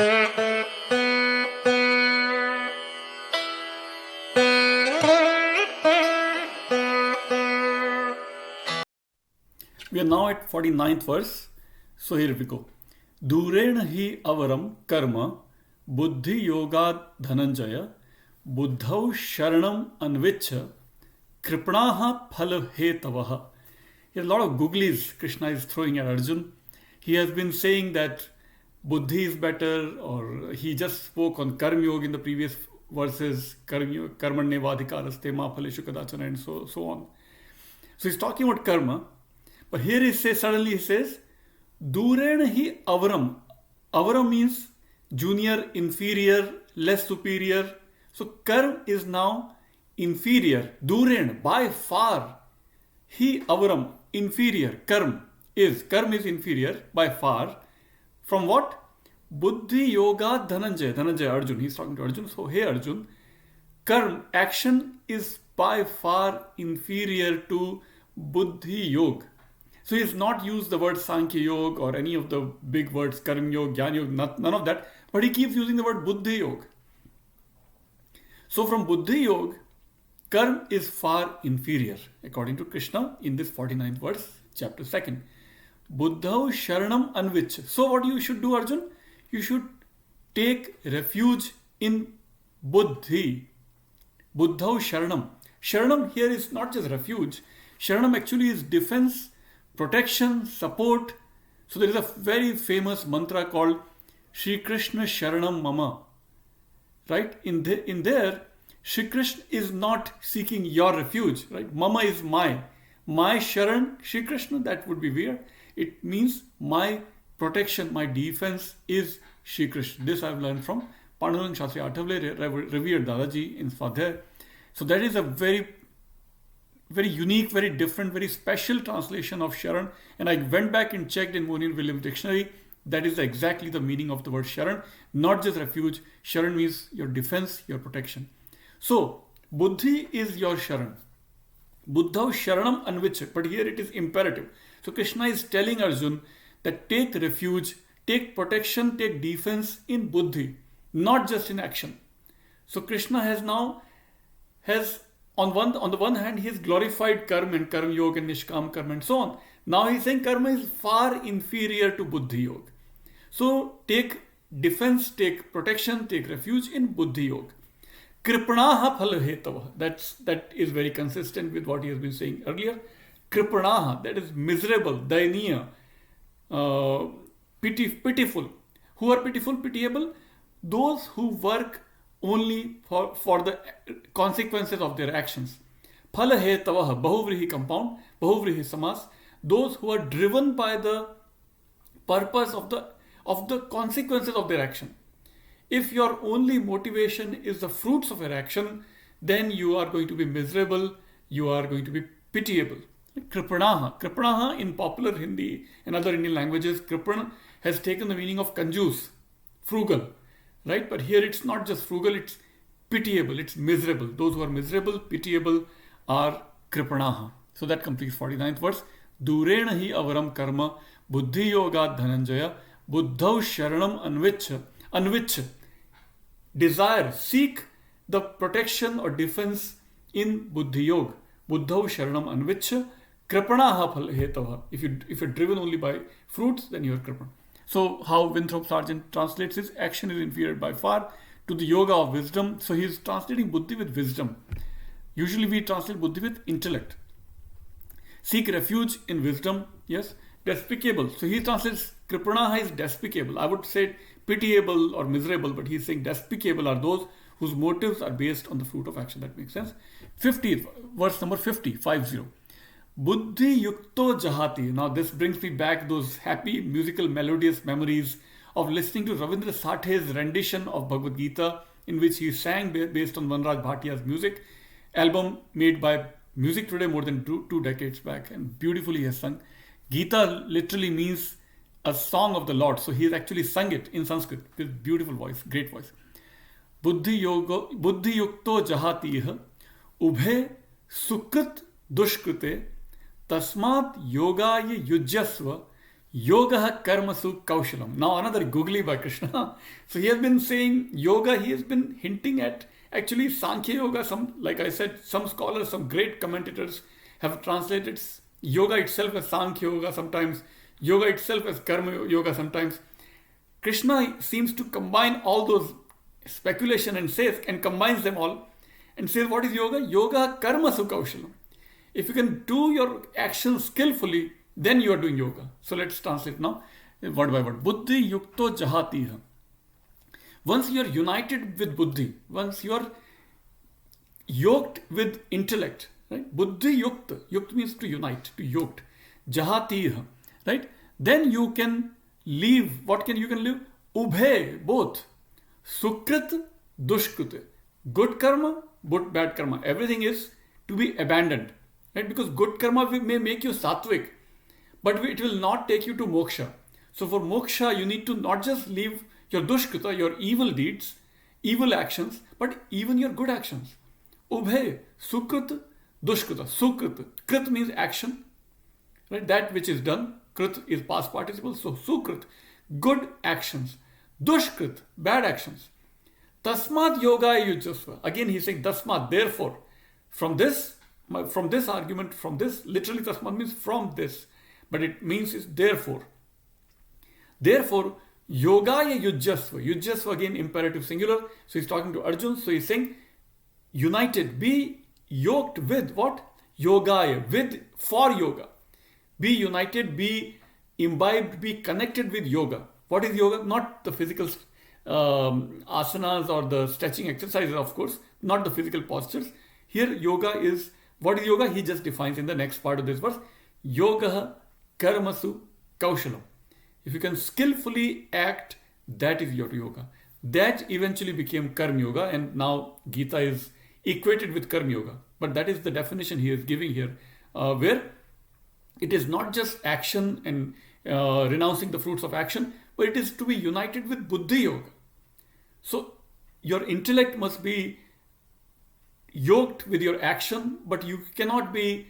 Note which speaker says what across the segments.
Speaker 1: We are now at 49th verse. So here we go. Durena hi avaram karma buddhi yogad dhananjaya buddhau sharanam anvicha kripnaha phala hetavaha. Here a lot of googlies Krishna is throwing at Arjun. He has been saying that buddhi is better, or he just spoke on karma yoga in the previous verses, karmanye vadhikaraste ma phaleshu kadachana, and so on. So he's talking about karma. But here he says, suddenly he says, Durena hi avaram. Avaram means junior, inferior, less superior. So karm is now inferior. Duren, by far. Hi avaram, inferior. Karm is inferior by far. From what? Buddhi yoga dhananjaya. Dhananjaya, Arjun. He's talking to Arjun. So, hey Arjun, karm, action is by far inferior to buddhi yoga. So he has not used the word Sankhya Yoga or any of the big words, Karma Yoga, Jnana Yoga, none of that. But he keeps using the word Buddhi Yoga. So from Buddhi Yoga, Karma is far inferior, according to Krishna in this 49th verse, chapter 2nd. Buddhau Sharanam Anvich. So what you should do, Arjun? You should take refuge in Buddhi. Buddhau Sharanam. Sharanam here is not just refuge. Sharanam actually is defense, protection, support. So there is a very famous mantra called Shri Krishna Sharanam Mama. Right? In there, Shri Krishna is not seeking your refuge. Right? Mama is my. My Sharan, Shri Krishna, that would be weird. It means my protection, my defense is Shri Krishna. This I've learned from Pandurang Shastri Athavale, revered Dadaji in Pathey. So that is a very unique, very different, very special translation of Sharan. And I went back and checked in Monin Williams dictionary. That is exactly the meaning of the word Sharan. Not just refuge. Sharan means your defense, your protection. So, Buddhi is your Sharan. Buddhau Sharanam Anvicha. But here it is imperative. So Krishna is telling Arjun that take refuge, take protection, take defense in Buddhi. Not just in action. So Krishna has on the one hand, he has glorified karma and karma yoga and nishkam karma and so on. Now he's saying karma is far inferior to buddhi yoga. So take defense, take protection, take refuge in buddhi yoga. Kripanaha phalhetava. That is very consistent with what he has been saying earlier. Kripanaha, that is miserable, dayaniya, pitiful. Who are pitiful, pitiable? Those who work only for the consequences of their actions. Phala hetavaha, bahuvrihi compound, bahuvrihi samas. Those who are driven by the purpose of the consequences of their action. If your only motivation is the fruits of your action, then you are going to be miserable, you are going to be pitiable. Kripanaha. Kripanaha in popular Hindi and other Indian languages, Kripana has taken the meaning of kanjus, frugal. Right? But here it's not just frugal, it's pitiable, it's miserable. Those who are miserable, pitiable are kripanaha. So that completes 49th verse. Durena hi avaram karma buddhi yoga dhananjaya buddhau sharanam anvicha. Desire, seek the protection or defense in buddhi yoga. Buddhau sharanam anvicha kripanaha phalhetava. If you're driven only by fruits, then you are kripana. So how Winthrop Sargeant translates his action is inferior by far to the yoga of wisdom. So he is translating buddhi with wisdom. Usually we translate buddhi with intellect. Seek refuge in wisdom. Yes. Despicable. So he translates kripanaha is despicable. I would say pitiable or miserable, but he's saying despicable are those whose motives are based on the fruit of action. That makes sense. 50th, verse number 50. Buddhi yukto jahati. Now this brings me back those happy musical melodious memories of listening to Ravindra Sathe's rendition of Bhagavad Gita, in which he sang based on Vanraj Bhatia's music, album made by Music Today more than two decades back, and beautifully he has sung. Gita literally means a song of the Lord, so he has actually sung it in Sanskrit with beautiful voice, great voice. Buddhi yukto jahati ubhe sukrit dushkrite tasmat yogaya yujyasva Yoga karmasu kaushalam. Now another googly by Krishna. So he has been saying yoga, he has been hinting at actually Sankhya Yoga. Some, like I said, some scholars, some great commentators have translated yoga itself as Sankhya Yoga sometimes, yoga itself as Karma Yoga sometimes. Krishna seems to combine all those speculation and combines them all and says, what is yoga? Yoga karmasu kaushalam. If you can do your actions skillfully, then you are doing yoga. So let's translate now, word by word. Buddhi yukto jahatiha. Once you are united with buddhi, once you are yoked with intellect, right? Buddhi yukta. Yukta means to unite, to yoked. Jahatiha, right? Then you can leave. What can you can live? Ubhe, both. Sukrit, dushkrit. Good karma, bad karma. Everything is to be abandoned, right? Because good karma may make you sattvic, but it will not take you to moksha. So for moksha, you need to not just leave your dushkrita, your evil deeds, evil actions, but even your good actions. Ubhe, sukrit, dushkrita. Sukrit. Krit means action, right? That which is done. Krit is past participle. So sukrit, good actions. Dushkrit, bad actions. Tasmat yoga yujasva. Again he's saying tasmat, therefore. From this argument, from this, literally tasmat means from this. But it means is therefore. Therefore, yogaya yujasva. Yujasva again imperative singular. So he's talking to Arjun. So he's saying united, be yoked with what? Yogaya, with, for yoga. Be united, be imbibed, be connected with yoga. What is yoga? Not the physical asanas or the stretching exercises, of course. Not the physical postures. Here yoga is, what is yoga? He just defines in the next part of this verse. Yoga karmasu kaushalam. If you can skillfully act, that is your yoga. That eventually became karma yoga, and now Gita is equated with karma yoga. But that is the definition he is giving here, where it is not just action and renouncing the fruits of action, but it is to be united with buddhi yoga. So your intellect must be yoked with your action, but you cannot be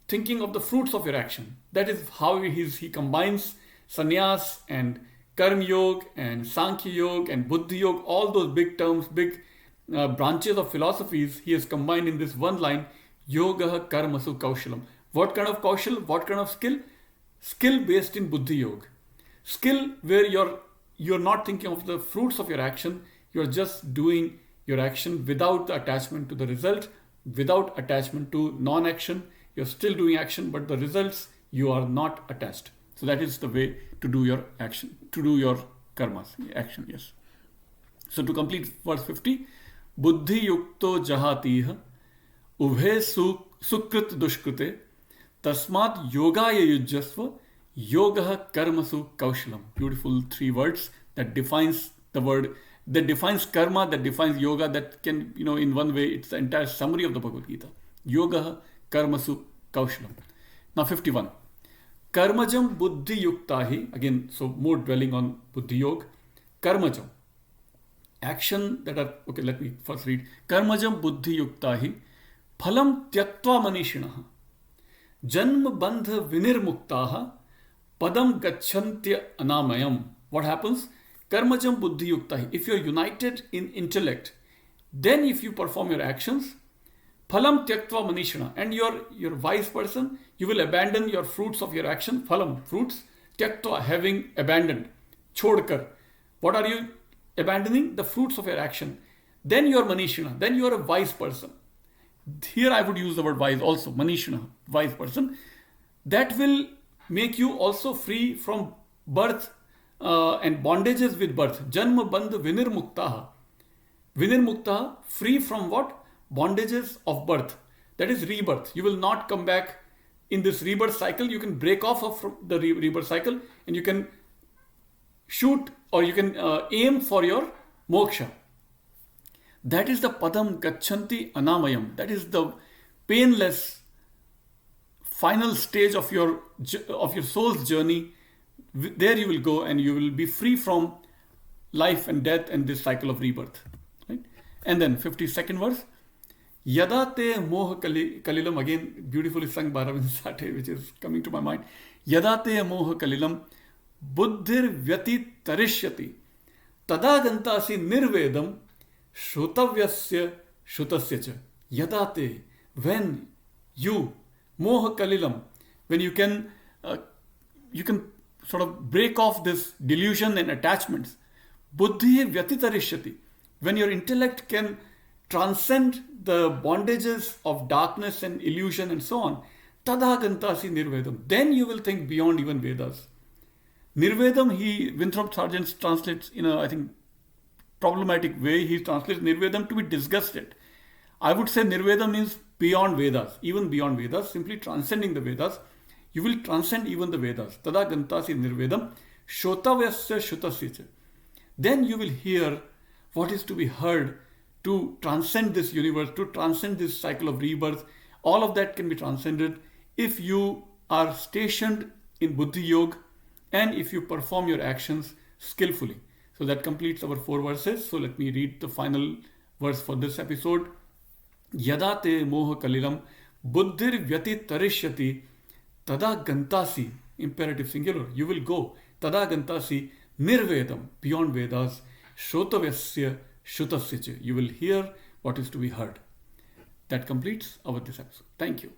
Speaker 1: thinking of the fruits of your action. That is how he combines sannyas and karma yoga and sankhya yoga and buddhi yoga, all those big terms, big branches of philosophies he has combined in this one line, yoga karmasu kaushalam. What kind of kaushal? What kind of skill? Skill based in buddhi yoga. Skill where you're not thinking of the fruits of your action, you're just doing your action without the attachment to the result, without attachment to non-action. You're still doing action, but the results you are not attached. So that is the way to do your action, to do your karmas, action, yes. So to complete verse 50, buddhi yukto jahatiha ubhe sukrit dushkrite tasmat yogaya yujasva yoga karmasu kaushalam. Beautiful three words that defines the word, that defines karma, that defines yoga, that can, in one way, it's the entire summary of the Bhagavad Gita. Yoga karmasu kaushalam. Now 51. Karmajam buddhi yuktahi. Again, so more dwelling on buddhi yoga. Karmajam. Action that are, okay, let me first read. Karmajam buddhi yuktahi. Phalam tyaktva manishinaha. Janma bandha vinirmuktaha. Padam gacchantya anamayam. What happens? Karmajam buddhi yuktahi. If you are united in intellect, then if you perform your actions, phalam tyaktva manishana, and you're wise person, you will abandon your fruits of your action. Phalam, fruits. Tyaktva, having abandoned. Chodkar. What are you abandoning? The fruits of your action. Then you are manishana. Then you are a wise person. Here I would use the word wise also. Manishana, wise person. That will make you also free from birth and bondages with birth. Janma bandha vinirmuktaha. Vinirmuktaha, free from what? Bondages of birth. That is rebirth. You will not come back in this rebirth cycle. You can break off of the rebirth cycle and you can shoot or you can aim for your moksha. That is the padam gachanti anamayam. That is the painless final stage of your soul's journey. There you will go and you will be free from life and death and this cycle of rebirth. Right? And then 52nd verse. Yada te moha kalilam, again beautifully sung by Ravindra Sathe, which is coming to my mind. Yada te moha kalilam buddhir vyati tarishyati tada gantasi nirvedam shrotavyasya shrutasya cha yadate, when you moha kalilam, when you can sort of break off this delusion and attachments. Buddhi vyatitarishyati, when your intellect can transcend the bondages of darkness and illusion and so on. Tada gantasi nirvedam, then you will think beyond even Vedas. Nirvedam, Winthrop Sargeant translates in a, I think, problematic way. He translates Nirvedam to be disgusted. I would say Nirvedam means beyond Vedas, even beyond Vedas, simply transcending the Vedas. You will transcend even the Vedas. Tada gantasi nirvedam shotavyasya shutasya. Then you will hear what is to be heard to transcend this universe, to transcend this cycle of rebirth. All of that can be transcended if you are stationed in Buddhi Yoga and if you perform your actions skillfully. So that completes our 4 verses. So let me read the final verse for this episode. Yada te moha kalilam buddhir vyati tarishyati tada gantasi, imperative singular, you will go. Tada gantasi nirvedam, beyond Vedas, shrotavyasya shutasya, you will hear what is to be heard. That completes our this episode. Thank you.